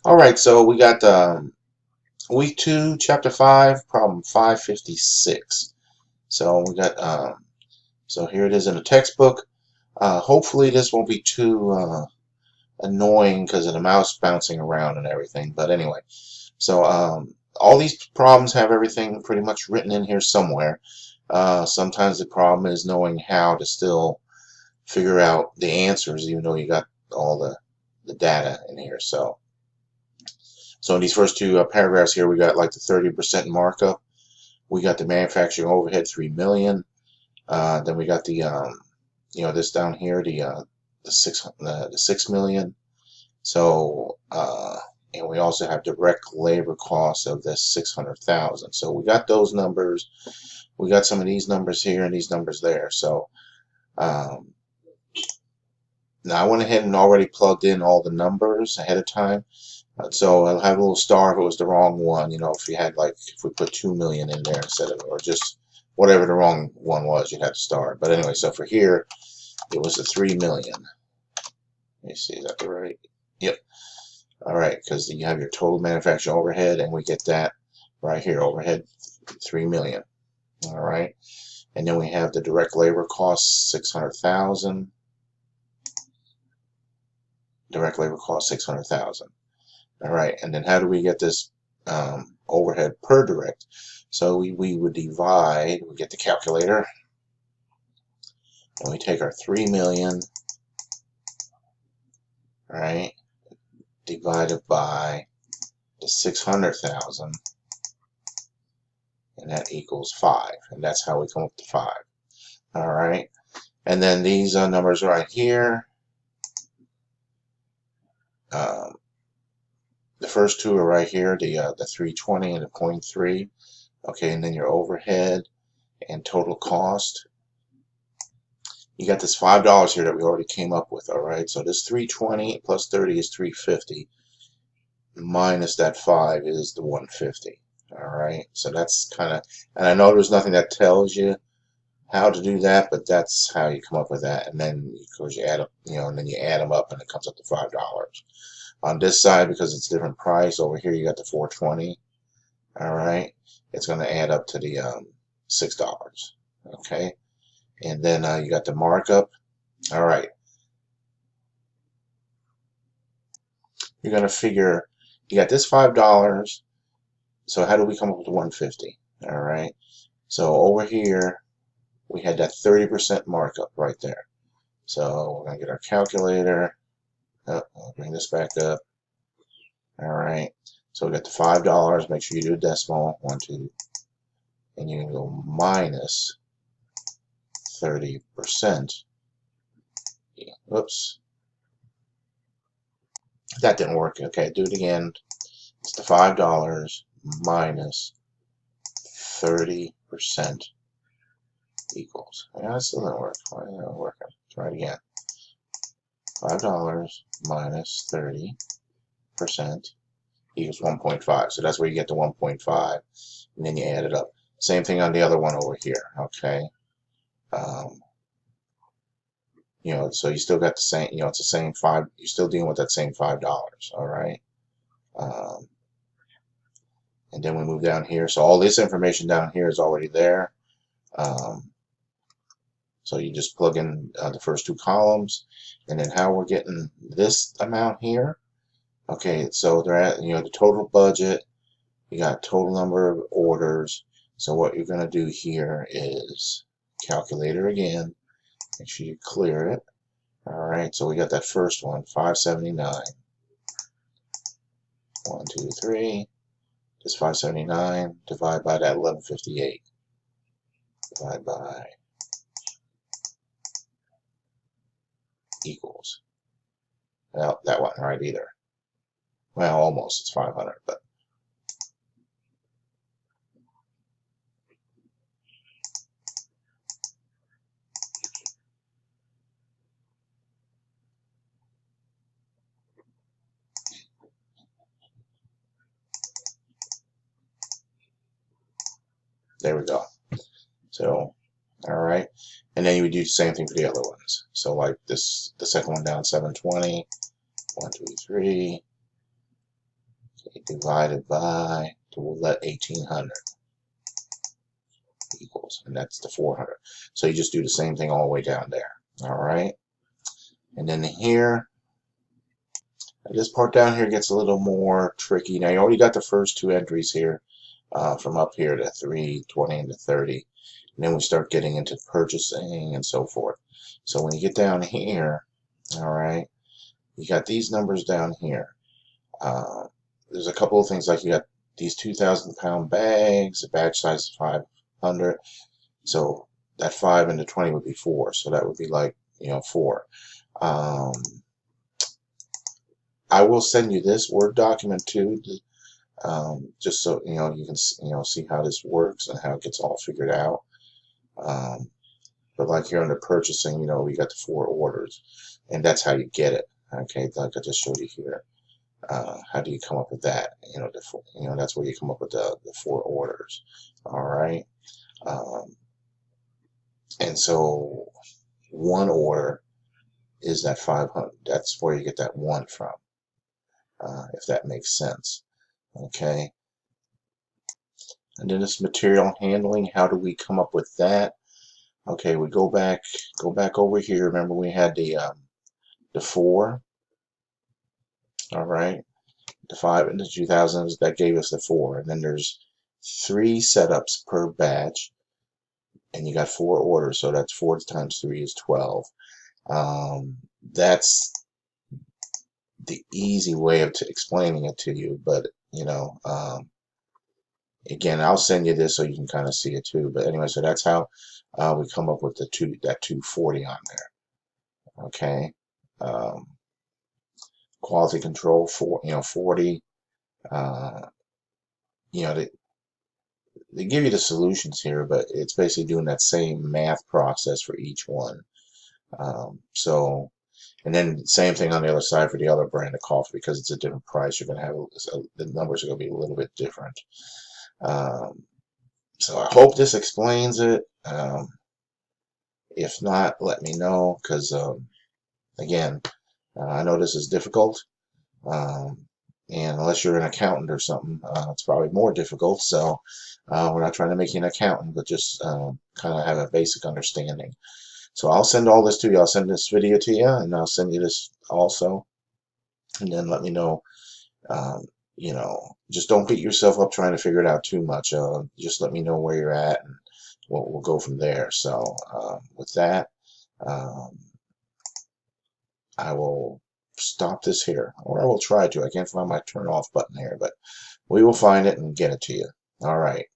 All right, so we got week 2, chapter 5, problem 556. So we got so here it is in the textbook. Hopefully this won't be too annoying because of the mouse bouncing around and everything. But anyway, so all these problems have everything pretty much written in here somewhere. Sometimes the problem is knowing how to still figure out the answers, even though you got all the data in here. So in these first two paragraphs here, we got like the 30% markup. We got the manufacturing overhead 3 million. Then we got the this down here, the 6 million. So and we also have direct labor costs of the 600,000. So we got those numbers. We got some of these numbers here and these numbers there. So um, now I went ahead and already plugged in all the numbers ahead of time. So I'll have a little star if it was the wrong one. If you had if we put 2 million in there instead of, or just whatever the wrong one was, you'd have to star. But anyway, so for here, it was the 3 million. Let me see, is that the right? Yep. All right, because you have your total manufacturing overhead, and we get that right here, overhead 3 million. All right, and then we have the direct labor costs 600,000. Direct labor cost 600,000. All right, and then how do we get this overhead per direct? So we would divide, we get the calculator, and we take our 3 million, right, divided by the 600,000, and that equals 5, and that's how we come up to 5. All right, and then these numbers right here, the first two are right here, the 320 and the 0.3. Okay, and then your overhead and total cost. You got this $5 here that we already came up with, all right? So this 320 plus 30 is 350. Minus that 5 is the 150, all right? So that's kind of, and I know there's nothing that tells you how to do that, but that's how you come up with that. And then, of course, you add up, and then you add them up, and it comes up to $5. On this side, because it's a different price, over here you got the 420, all right? It's going to add up to the $6, okay? And then you got the markup. All right. You're going to figure, you got this $5. So how do we come up with 150? All right. So over here, we had that 30% markup right there. So we're going to get our calculator. Oh, I'll bring this back up. All right. So we got the $5. Make sure you do a decimal. 1, 2. And you can go minus 30%. Oops. That didn't work. Okay, do it again. It's the $5 minus 30% equals. Yeah, that still didn't work. Why didn't it work? Try it again. $5 minus 30% equals 1.5. So that's where you get the 1.5, and then you add it up. Same thing on the other one over here. Okay. So you still got the same. It's the same 5. You're still dealing with that same $5. All right. And then we move down here. So all this information down here is already there. So you just plug in the first two columns, and then how we're getting this amount here. Okay, so they're at the total budget. You got total number of orders. So what you're going to do here is calculator again. Make sure you clear it. All right, so we got that first one, 579. 1, 2, 3. Just 579. Divide by that 1158. Divide by equals. Well, that wasn't right either. Well, almost. It's 500, but there we go. So, all right. And then you would do the same thing for the other ones. So like this, the second one down, 720. 1, 2, 3. divided by, we'll let 1800 equals, and that's the 400. So you just do the same thing all the way down there. All right. And then here, this part down here gets a little more tricky. Now you already got the first two entries here, from up here to 3, 20, and to 30. And then we start getting into purchasing and so forth. So when you get down here, all right, you got these numbers down here. There's a couple of things, like you got these 2,000-pound bags, a batch size is 500. So that 5 into 20 would be 4. So that would be like, 4. I will send you this Word document too, just so you can see how this works and how it gets all figured out. But like here under purchasing, we got the 4 orders, and that's how you get it. Okay, like I just showed you here. How do you come up with that? That's where you come up with the 4 orders. All right. And so one order is that 500. That's where you get that 1 from, if that makes sense. Okay. And then this material handling, how do we come up with that? Okay, we go back over here. Remember we had the 4. All right. The 5 and the 2,000s, that gave us the 4. And then there's 3 setups per batch, and you got 4 orders, so that's 4 times 3 is 12. That's the easy way of explaining it to you, but again, I'll send you this so you can kind of see it too. But anyway, so that's how we come up with that 240 on there. Okay. Quality control 40. They give you the solutions here, but it's basically doing that same math process for each one. And then same thing on the other side for the other brand of coffee, because it's a different price. You're going to have the numbers are going to be a little bit different. So I hope this explains it. If not, let me know, because again, I know this is difficult. And unless you're an accountant or something, it's probably more difficult. So we're not trying to make you an accountant, but just kind of have a basic understanding. So I'll send all this to you. I'll send this video to you, and I'll send you this also. And then let me know. Just don't beat yourself up trying to figure it out too much. Just let me know where you're at, and we'll go from there. So with that, I will stop this here, or I will try to. I can't find my turn off button here, but we will find it and get it to you. All right.